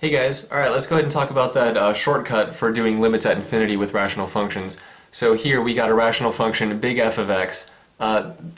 Hey guys, alright, let's go ahead and talk about that shortcut for doing limits at infinity with rational functions. So here we got a rational function, big F of x.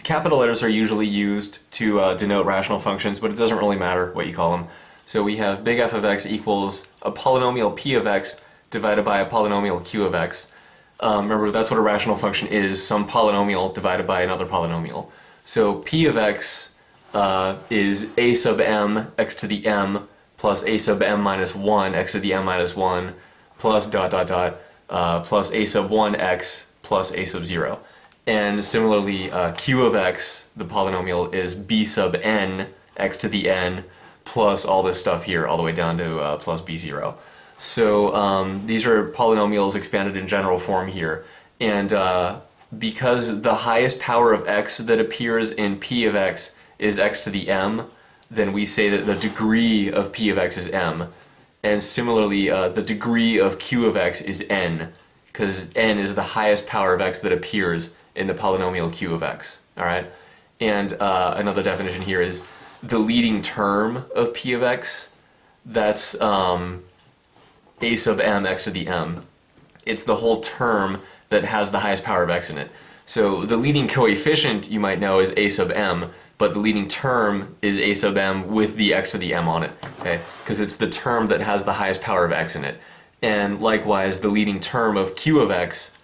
Capital letters are usually used to denote rational functions, but it doesn't really matter what you call them. So we have big F of x equals a polynomial p of x divided by a polynomial q of x. Remember, that's what a rational function is, some polynomial divided by another polynomial. So p of x is a sub m x to the m plus a sub m minus 1 x to the m minus 1 plus dot dot dot plus a sub 1 x plus a sub 0. And similarly, q of x, the polynomial, is b sub n x to the n plus all this stuff here all the way down to plus b0. So these are polynomials expanded in general form here. And because the highest power of x that appears in p of x is x to the m, then we say that the degree of p of x is m. And similarly, the degree of q of x is n, because n is the highest power of x that appears in the polynomial q of x. All right? And another definition here is the leading term of p of x, that's a sub m x to the m. It's the whole term that has the highest power of x in it. So the leading coefficient, you might know, is a sub m, but the leading term is a sub m with the x to the m on it, okay? Because it's the term that has the highest power of x in it. And likewise, the leading term of q of x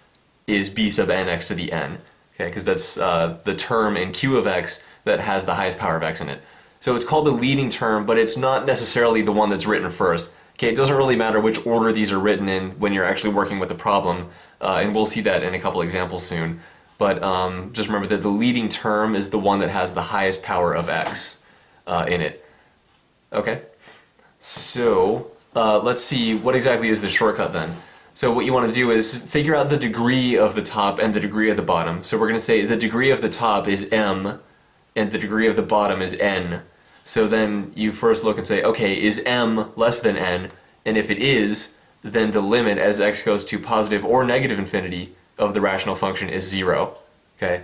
is b sub n x to the n, okay? Because that's the term in q of x that has the highest power of x in it. So it's called the leading term, but it's not necessarily the one that's written first. Okay, it doesn't really matter which order these are written in when you're actually working with the problem, and we'll see that in a couple examples soon. But just remember that the leading term is the one that has the highest power of x in it. Okay, so let's see, what exactly is the shortcut then? So what you want to do is figure out the degree of the top and the degree of the bottom. So we're going to say the degree of the top is m, and the degree of the bottom is n. So then you first look and say, okay, is m less than n? And if it is, then the limit as x goes to positive or negative infinity of the rational function is 0. Okay?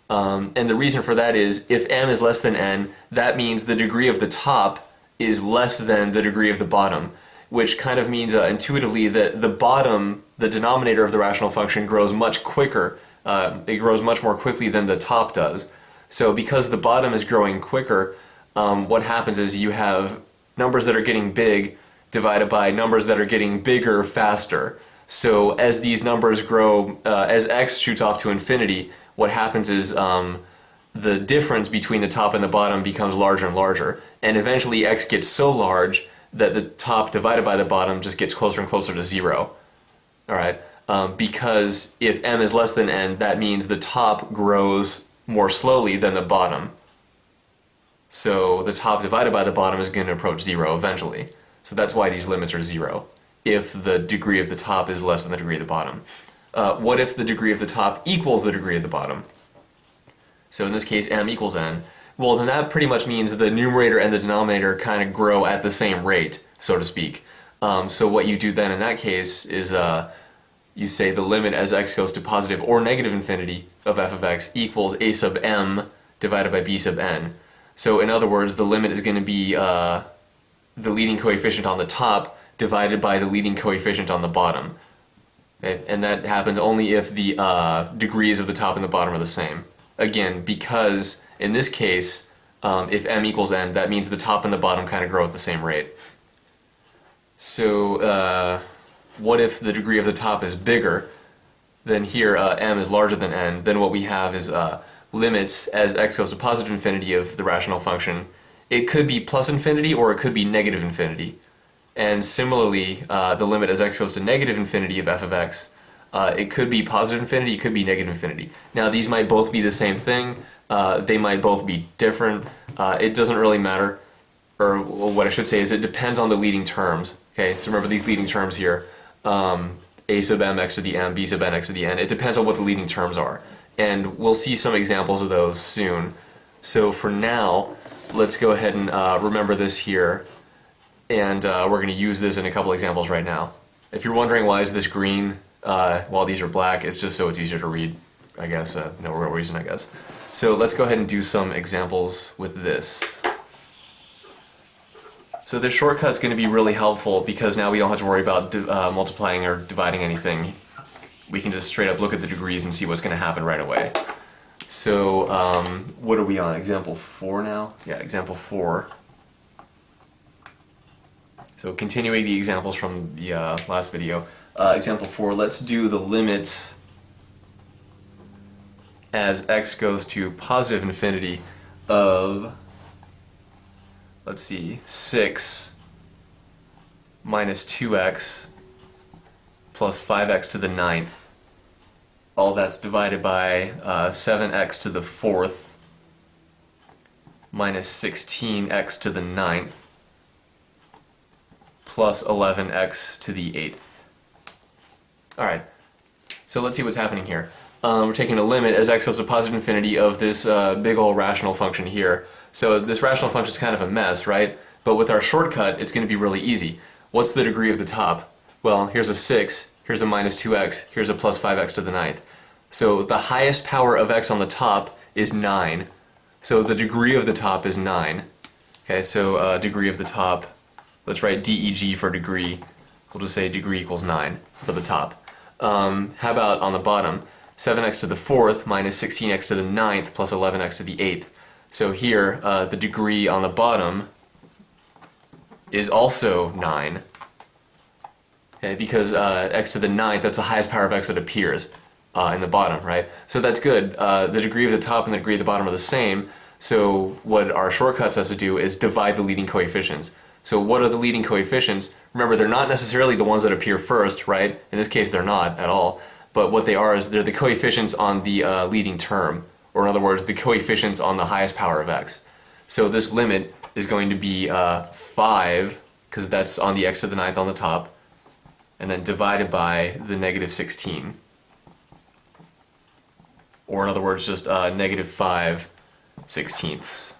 And the reason for that is, if m is less than n, that means the degree of the top is less than the degree of the bottom, which kind of means intuitively that the bottom, the denominator of the rational function, grows much quicker. It grows much more quickly than the top does. So because the bottom is growing quicker, what happens is you have numbers that are getting big divided by numbers that are getting bigger faster. So as these numbers grow, as x shoots off to infinity, what happens is the difference between the top and the bottom becomes larger and larger. And eventually x gets so large that the top divided by the bottom just gets closer and closer to 0. All right? Because if m is less than n, that means the top grows more slowly than the bottom. So the top divided by the bottom is going to approach 0 eventually. So that's why these limits are 0, if the degree of the top is less than the degree of the bottom. What if the degree of the top equals the degree of the bottom? So in this case, m equals n. Well, then that pretty much means the numerator and the denominator kind of grow at the same rate, so to speak. So what you do then in that case is you say the limit as x goes to positive or negative infinity of f of x equals a sub m divided by b sub n. So in other words, the limit is going to be the leading coefficient on the top divided by the leading coefficient on the bottom. Okay? And that happens only if the degrees of the top and the bottom are the same. Again, because in this case, if m equals n, that means the top and the bottom kind of grow at the same rate. So what if the degree of the top is bigger? Then here m is larger than n. Then what we have is limits as x goes to positive infinity of the rational function. It could be plus infinity or it could be negative infinity. And similarly, the limit as x goes to negative infinity of f of x, it could be positive infinity, it could be negative infinity. Now these might both be the same thing, they might both be different, it doesn't really matter. Or what I should say is it depends on the leading terms. Okay, so remember these leading terms here, a sub m x to the m, b sub n x to the n, it depends on what the leading terms are. And we'll see some examples of those soon. So for now, let's go ahead and remember this here, and we're going to use this in a couple examples right now. If you're wondering why is this green while these are black, it's just so it's easier to read, I guess. No real reason, I guess. So let's go ahead and do some examples with this. So this shortcut is going to be really helpful because now we don't have to worry about multiplying or dividing anything. We can just straight up look at the degrees and see what's going to happen right away. So what are we on? Example 4 now? Yeah, example 4. So continuing the examples from the last video. Example 4, let's do the limits as x goes to positive infinity of, let's see, 6 minus 2x plus 5x to the 9th. All that's divided by 7x to the 4th minus 16x to the 9th plus 11x to the 8th. Alright, so let's see what's happening here. We're taking a limit as x goes to positive infinity of this big old rational function here. So this rational function is kind of a mess, right? But with our shortcut, it's going to be really easy. What's the degree of the top? Well, here's a 6, here's a minus 2x, here's a plus 5x to the 9th. So the highest power of x on the top is 9. So the degree of the top is 9. Okay, so degree of the top, let's write DEG for degree. We'll just say degree equals 9 for the top. How about on the bottom? 7x to the 4th minus 16x to the 9th plus 11x to the 8th. So here, the degree on the bottom is also 9. Okay, because x to the 9th, that's the highest power of x that appears in the bottom, right? So that's good. The degree of the top and the degree of the bottom are the same. So what our shortcut says to do is divide the leading coefficients. So what are the leading coefficients? Remember, they're not necessarily the ones that appear first, right? In this case, they're not at all. But what they are is they're the coefficients on the leading term, or in other words, the coefficients on the highest power of x. So this limit is going to be 5, because that's on the x to the 9th on the top, and then divided by the negative 16. Or in other words, just negative 5/16.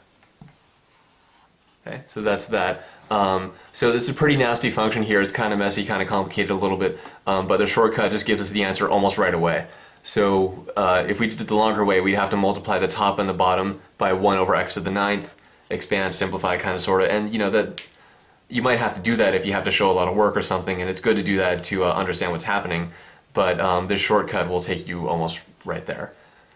Okay, so that's that. So this is a pretty nasty function here. It's kind of messy, kind of complicated a little bit, but the shortcut just gives us the answer almost right away. So if we did it the longer way, we'd have to multiply the top and the bottom by 1 over x to the 9th, expand, simplify, kind of, sort of, and you know that you might have to do that if you have to show a lot of work or something, and it's good to do that to understand what's happening, but this shortcut will take you almost right there.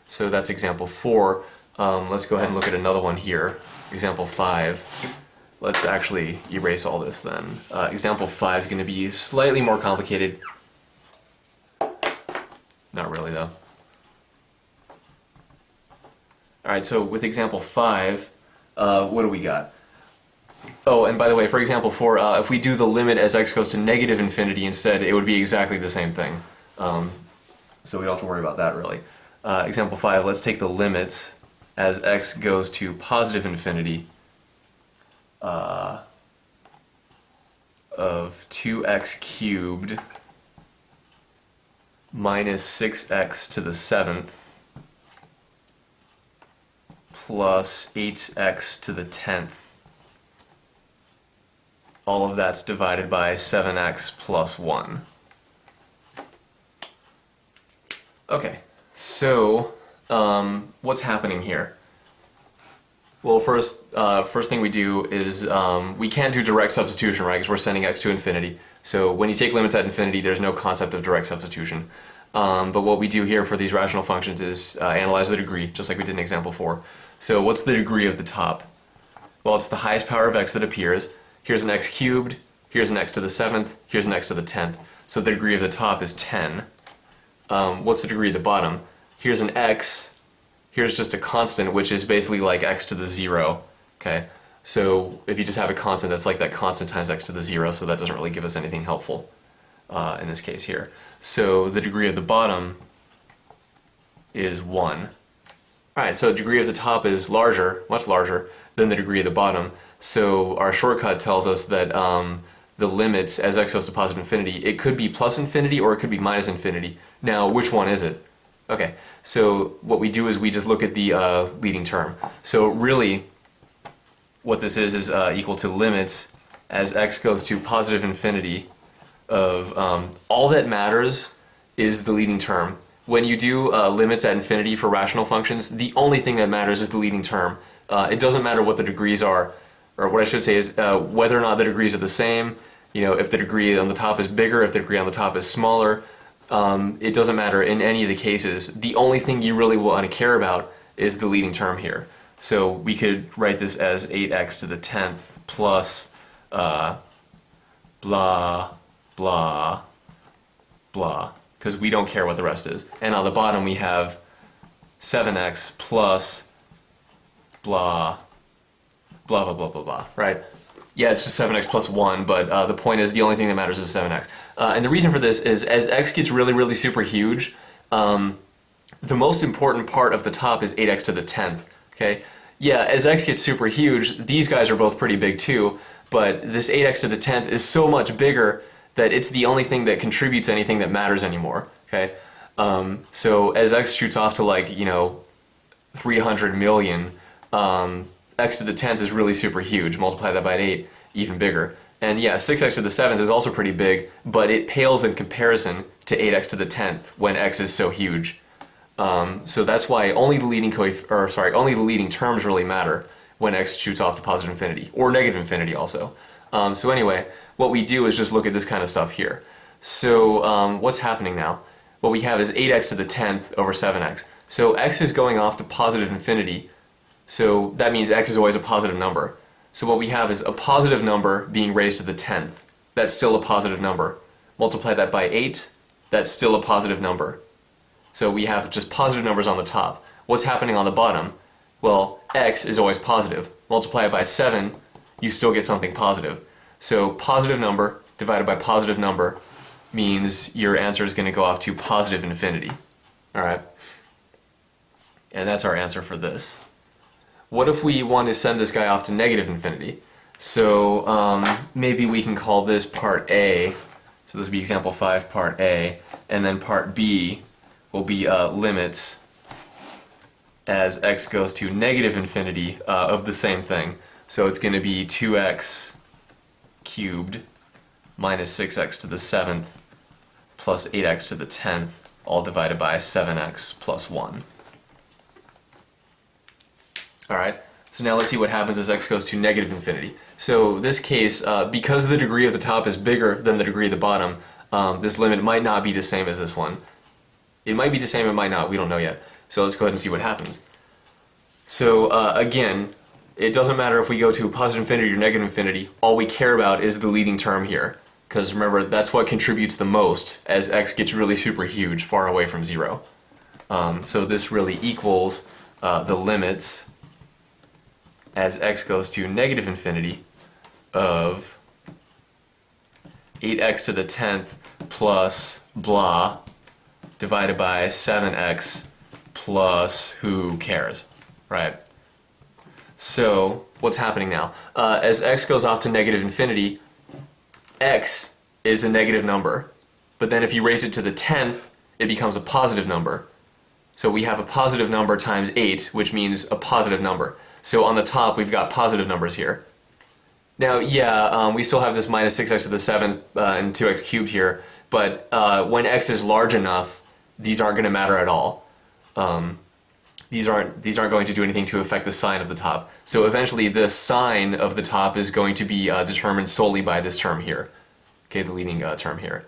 So that's example 4. Let's go ahead and look at another one here, example 5. Let's actually erase all this then. Example 5 is going to be slightly more complicated. Not really though. Alright, so with example 5, what do we got? Oh, and by the way, for example 4, if we do the limit as x goes to negative infinity instead, it would be exactly the same thing. So we don't have to worry about that really. Example 5, let's take the limits as x goes to positive infinity of 2x cubed minus 6x to the 7th plus 8x to the 10th. All of that's divided by 7x plus 1. Okay, so what's happening here? Well, first thing we do is we can't do direct substitution, right? Because we're sending x to infinity. So when you take limits at infinity, there's no concept of direct substitution. But what we do here for these rational functions is analyze the degree, just like we did in example 4. So what's the degree of the top? Well, it's the highest power of x that appears. Here's an x cubed, here's an x to the 7th, here's an x to the 10th. So the degree of the top is 10. What's the degree of the bottom? Here's an x, here's just a constant, which is basically like x to the 0. Okay, so if you just have a constant, that's like that constant times x to the 0, so that doesn't really give us anything helpful in this case here. So the degree of the bottom is 1. Alright, so degree of the top is larger, much larger, than the degree of the bottom. So our shortcut tells us that the limits as x goes to positive infinity, it could be plus infinity or it could be minus infinity. Now, which one is it? Okay, so what we do is we just look at the leading term. So really, what this is equal to limits as x goes to positive infinity of all that matters is the leading term. When you do limits at infinity for rational functions, the only thing that matters is the leading term. It doesn't matter what the degrees are. or what I should say is whether or not the degrees are the same. You know, if the degree on the top is bigger, if the degree on the top is smaller, it doesn't matter in any of the cases. The only thing you really want to care about is the leading term here. So we could write this as 8x to the 10th plus blah, blah, blah, because we don't care what the rest is. And on the bottom we have 7x plus blah, blah, blah, blah, blah, blah, right? Yeah, it's just 7x plus 1, but the point is the only thing that matters is 7x. And the reason for this is as x gets really, really super huge, the most important part of the top is 8x to the 10th, okay? Yeah, as x gets super huge, these guys are both pretty big too, but this 8x to the 10th is so much bigger that it's the only thing that contributes anything that matters anymore, okay? So as x shoots off to like, you know, 300 million, x to the 10th is really super huge. Multiply that by 8, even bigger. And yeah, 6x to the 7th is also pretty big, but it pales in comparison to 8x to the 10th when x is so huge. So that's why only the leading only the leading terms really matter when x shoots off to positive infinity, or negative infinity also. So anyway, what we do is just look at this kind of stuff here. So what's happening now? What we have is 8x to the 10th over 7x. So x is going off to positive infinity, so that means x is always a positive number. So what we have is a positive number being raised to the 10th. That's still a positive number. Multiply that by 8, that's still a positive number. So we have just positive numbers on the top. What's happening on the bottom? Well, x is always positive. Multiply it by 7, you still get something positive. So positive number divided by positive number means your answer is going to go off to positive infinity. Alright? And that's our answer for this. What if we want to send this guy off to negative infinity? So maybe we can call this part A. So this will be example 5, part A. And then part B will be limits as x goes to negative infinity of the same thing. So it's going to be 2x cubed minus 6x to the 7th plus 8x to the 10th, all divided by 7x plus 1. Alright, so now let's see what happens as x goes to negative infinity. So this case, because the degree of the top is bigger than the degree of the bottom, this limit might not be the same as this one. It might be the same, it might not, we don't know yet. So let's go ahead and see what happens. So again, it doesn't matter if we go to positive infinity or negative infinity, all we care about is the leading term here. Because remember, that's what contributes the most as x gets really super huge, far away from 0. So this really equals the limits as x goes to negative infinity of 8x to the 10th plus blah divided by 7x plus who cares, right? So what's happening now? As x goes off to negative infinity, x is a negative number, but then if you raise it to the 10th, it becomes a positive number. So we have a positive number times 8, which means a positive number. So on the top, we've got positive numbers here. Now, yeah, we still have this minus 6x to the 7th and 2x cubed here, but when x is large enough, these aren't going to matter at all. These aren't going to do anything to affect the sign of the top. So eventually, the sign of the top is going to be determined solely by this term here, okay, the leading term here.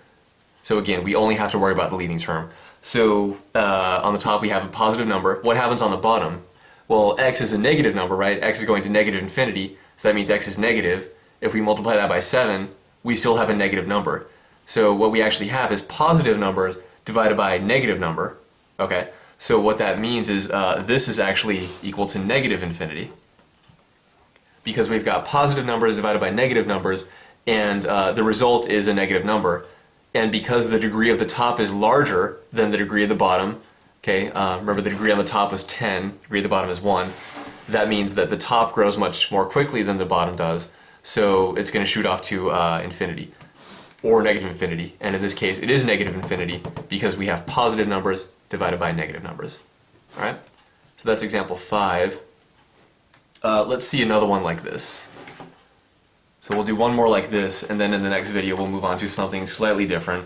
So again, we only have to worry about the leading term. So on the top, we have a positive number. What happens on the bottom? Well, x is a negative number, right? X is going to negative infinity, so that means x is negative. If we multiply that by 7, we still have a negative number. So what we actually have is positive numbers divided by a negative number, okay? So what that means is this is actually equal to negative infinity, because we've got positive numbers divided by negative numbers, and the result is a negative number. And because the degree of the top is larger than the degree of the bottom, okay, remember the degree on the top was 10, degree of the bottom is 1, that means that the top grows much more quickly than the bottom does, so it's going to shoot off to infinity, or negative infinity. And in this case, it is negative infinity because we have positive numbers divided by negative numbers. Alright, so that's example 5. Let's see another one like this. So we'll do one more like this, and then in the next video we'll move on to something slightly different.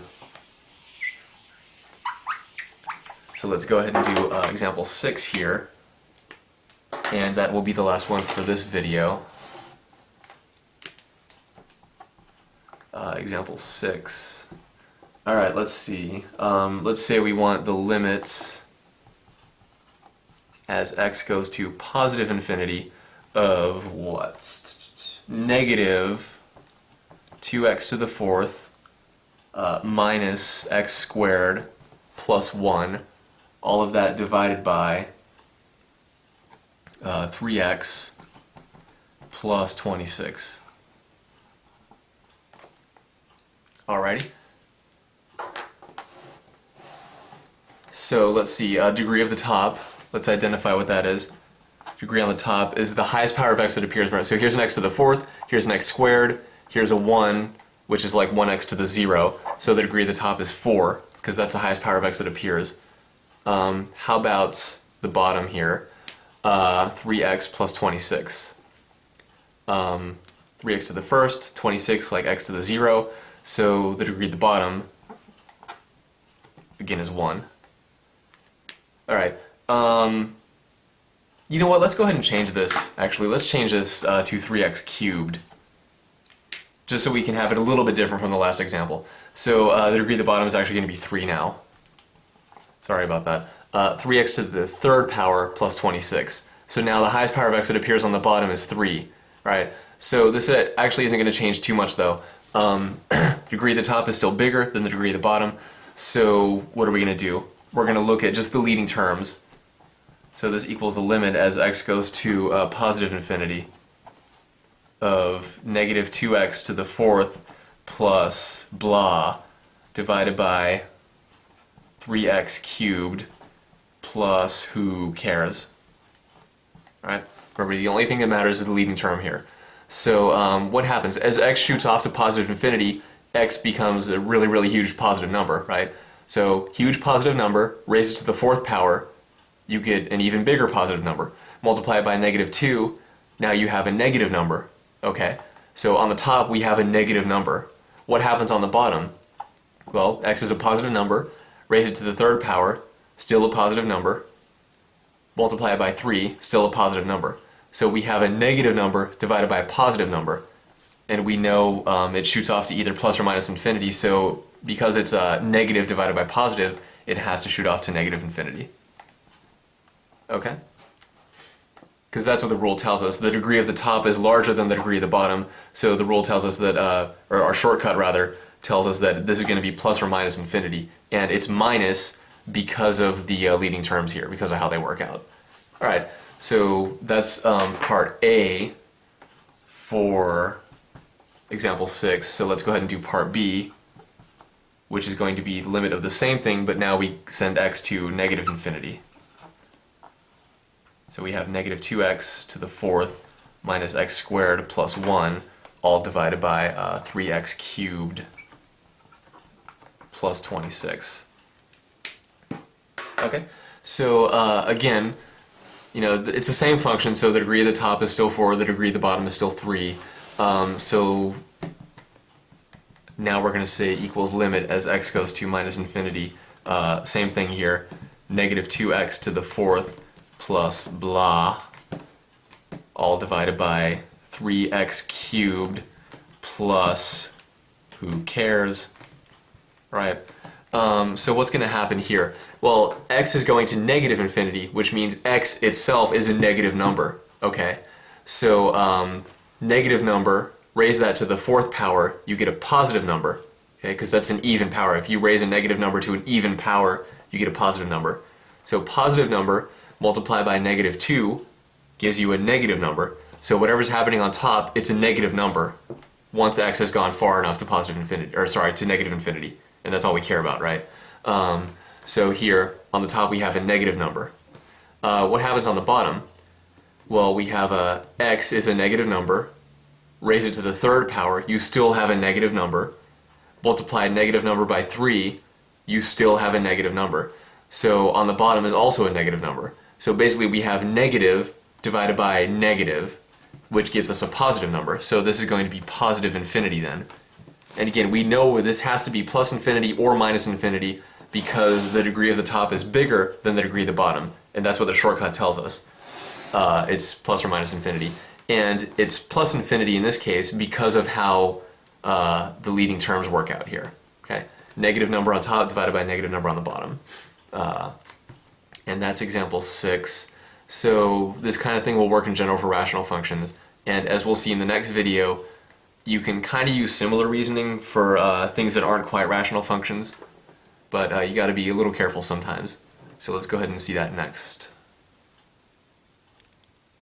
So let's go ahead and do example 6 here, and that will be the last one for this video. example 6. All right, let's see. Let's say we want the limits as x goes to positive infinity of what? Negative 2x to the fourth minus x squared plus 1. All of that divided by 3x plus 26. Alrighty. So let's see, degree of the top. Let's identify what that is. Degree on the top is the highest power of x that appears. So here's an x to the fourth, here's an x squared, here's a 1, which is like 1x to the 0. So the degree of the top is 4, because that's the highest power of x that appears. How about the bottom here? 3x plus 26. 3x to the first, 26 like x to the 0. So the degree of the bottom, again, is 1. Alright, you know what, let's go ahead and change this, actually. Let's change this to 3x cubed, just so we can have it a little bit different from the last example. So the degree of the bottom is actually going to be 3 now. Sorry about that. 3x to the third power plus 26. So now the highest power of x that appears on the bottom is 3, right? So this actually isn't going to change too much, though. Degree of the top is still bigger than the degree of the bottom. So what are we going to do? We're going to look at just the leading terms. So this equals the limit as x goes to positive infinity of negative 2x to the fourth plus blah divided by 3x cubed plus who cares. Right? Remember, the only thing that matters is the leading term here. So what happens? As x shoots off to positive infinity, x becomes a really, really huge positive number, right? So huge positive number, raise it to the fourth power, you get an even bigger positive number. Multiply it by negative 2, now you have a negative number. Okay, so on the top we have a negative number. What happens on the bottom? Well, x is a positive number, raise it to the third power, still a positive number. Multiply it by 3, still a positive number. So we have a negative number divided by a positive number. And we know it shoots off to either plus or minus infinity, so because it's negative divided by positive, it has to shoot off to negative infinity. Okay? Because that's what the rule tells us. The degree of the top is larger than the degree of the bottom, so the rule tells us that, or our shortcut rather, tells us that this is going to be plus or minus infinity. And it's minus because of the leading terms here, because of how they work out. Alright, so that's part A for example 6. So let's go ahead and do part B, which is going to be the limit of the same thing, but now we send x to negative infinity. So we have negative 2x to the fourth minus x squared plus 1, all divided by 3x cubed plus 26. Okay, so again, you know, it's the same function, so the degree of the top is still 4, the degree of the bottom is still 3. So now we're going to say equals limit as x goes to minus infinity. Same thing here, negative 2x to the fourth plus blah, all divided by 3x cubed plus who cares, right? So what's going to happen here? Well, x is going to negative infinity, which means x itself is a negative number, okay? So negative number, raise that to the fourth power, you get a positive number, okay? Because that's an even power. If you raise a negative number to an even power, you get a positive number. So positive number multiplied by negative 2 gives you a negative number. So whatever's happening on top, it's a negative number once x has gone far enough to positive infinity, or sorry, to negative infinity. And that's all we care about, right? So here, on the top, we have a negative number. What happens on the bottom? Well, we have x is a negative number. Raise it to the third power, you still have a negative number. Multiply a negative number by 3, you still have a negative number. So on the bottom is also a negative number. So basically we have negative divided by negative, which gives us a positive number. So this is going to be positive infinity then. And again, we know this has to be plus infinity or minus infinity because the degree of the top is bigger than the degree of the bottom. And that's what the shortcut tells us. It's plus or minus infinity. And it's plus infinity in this case because of how the leading terms work out here. Okay, negative number on top divided by negative number on the bottom. And that's example 6. So this kind of thing will work in general for rational functions. And as we'll see in the next video, you can kind of use similar reasoning for things that aren't quite rational functions, but you got to be a little careful sometimes. So let's go ahead and see that next.